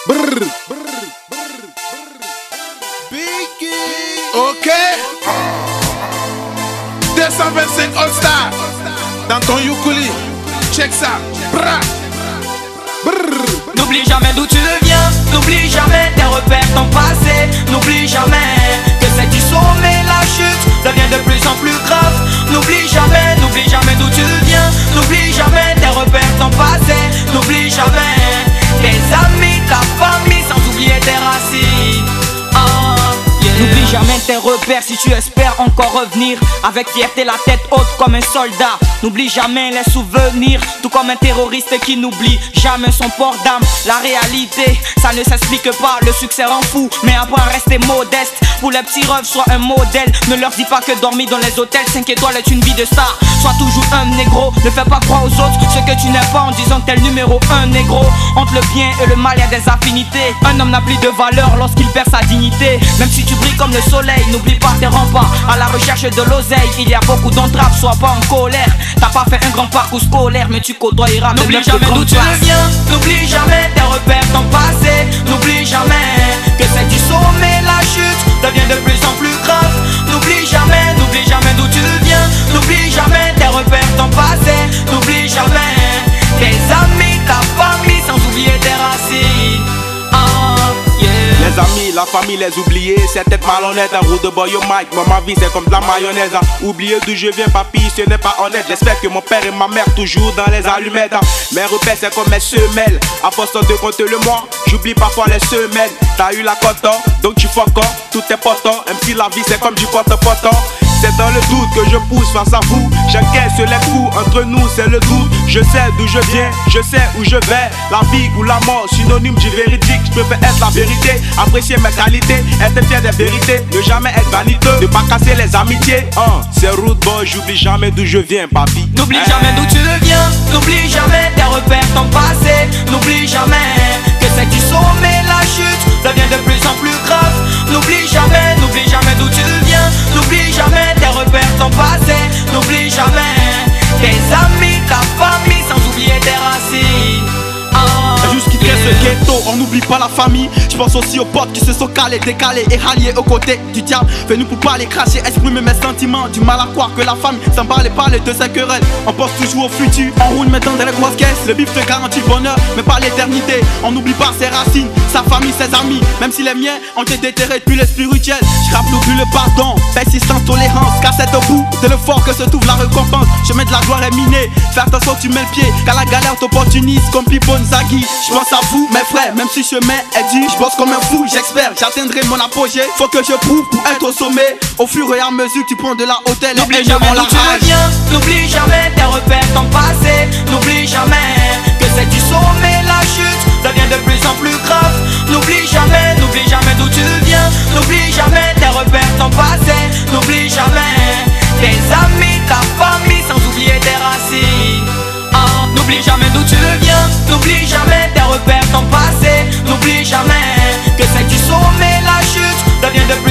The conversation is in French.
Brrr. Ok. 225 All Star dans ton ukulele. Check ça. Bra. Brrr. N'oublie jamais d'où tu viens, n'oublie jamais tes repères, ton passé. N'oublie jamais que c'est du sommet, la chute devient de plus en plus grave. N'oublie jamais d'où tu viens, n'oublie jamais tes repères, ton passé. N'oublie jamais tes amis, ta famille, sans oublier tes racines. N'oublie jamais tes repères si tu espères encore revenir avec fierté, la tête haute comme un soldat. N'oublie jamais les souvenirs, tout comme un terroriste qui n'oublie jamais son port d'âme. La réalité, ça ne s'explique pas, le succès rend fou, mais apprends à rester modeste. Pour les petits rêves, sois un modèle. Ne leur dis pas que dormir dans les hôtels 5 étoiles est une vie de star. Sois toujours un négro, ne fais pas croire aux autres ce que tu n'es pas en disant que t'es le numéro 1 négro. Entre le bien et le mal, il y a des affinités. Un homme n'a plus de valeur lorsqu'il perd sa dignité. Même si tu brilles comme le soleil, n'oublie pas tes remparts. À la recherche de l'oseille, il y a beaucoup d'entraves, sois pas en colère. T'as pas fait un grand parcours scolaire, mais tu côtoyeras. N'oublie jamais d'où tu viens, n'oublie jamais tes repères, ton passé. N'oublie jamais que c'est du sommet, la chute devient de plus en plus grave. N'oublie jamais d'où tu viens, n'oublie jamais tes repères, ton passé. N'oublie jamais tes amis, ta famille, sans oublier tes racines. Les amis, la famille, les oublier, c'est être malhonnête. Un roue de boy au mic, moi ma vie c'est comme de la mayonnaise. Oublier d'où je viens, papy, ce n'est pas honnête. J'espère que mon père et ma mère toujours dans les allumettes. Mes repères c'est comme mes semelles. À force de compter le mois, j'oublie parfois les semaines. T'as eu la coton, donc tu fuck up, tout est potent. Même si la vie c'est comme du potent-potent. C'est dans le doute que je pousse face à vous. J'encaisse les coups, entre nous c'est le doute. Je sais d'où je viens, je sais où je vais. La vie ou la mort, synonyme du véridique. Je préfère être la vérité, apprécier mes qualités, être fier des vérités, ne jamais être vaniteux, ne pas casser les amitiés. C'est rude boy, j'oublie jamais d'où je viens, papy. N'oublie jamais d'où tu viens, n'oublie jamais tes repères, ton passé. N'oublie jamais que c'est du sommet, la chute devient de plus en plus grave. N'oublie jamais d'où tu viens, n'oublie jamais tes repères, ton passé. N'oublie jamais tes amis, ta famille, sans oublier tes racines. Juste quitter ce ghetto, on n'oublie pas la famille. Je pense aussi aux potes qui se sont calés, décalés et ralliés aux côtés du diable. Fais-nous pour pas les cracher, exprimer mes sentiments. Du mal à croire que la famille s'emballe et parle de ses querelles. On pense toujours au futur, on roule maintenant dans les grosses caisses. Le bif te garantit le bonheur, mais pas l'éternité. On n'oublie pas ses racines, sa famille, ses amis. Même si les miens ont été déterrés depuis les spirituels. Je rappe plus le pardon, persistance, tolérance. Car c'est au bout de l'effort que se trouve la récompense. Chemin de la gloire est miné, fais attention tu mets le pied. Car la galère t'opportunise comme Pipo Nzaghi. Je pense à vous mes frères, même si chemin est dur. Je bosse comme un fou, j'espère, j'atteindrai mon apogée. Faut que je prouve pour être au sommet. Au fur et à mesure tu prends de la hauteur. N'oublie jamais d'où tu viens, n'oublie jamais tes repères, ton passé. N'oublie jamais que c'est du sommet, la chute devient de plus en plus grave. N'oublie jamais d'où tu viens, n'oublie jamais tes repères, ton passé. N'oublie jamais tes amis, ta famille, sans oublier tes racines. N'oublie jamais d'où tu viens, n'oublie jamais tes repères, ton passé. N'oublie jamais que c'est du sommet, la chute devient de plus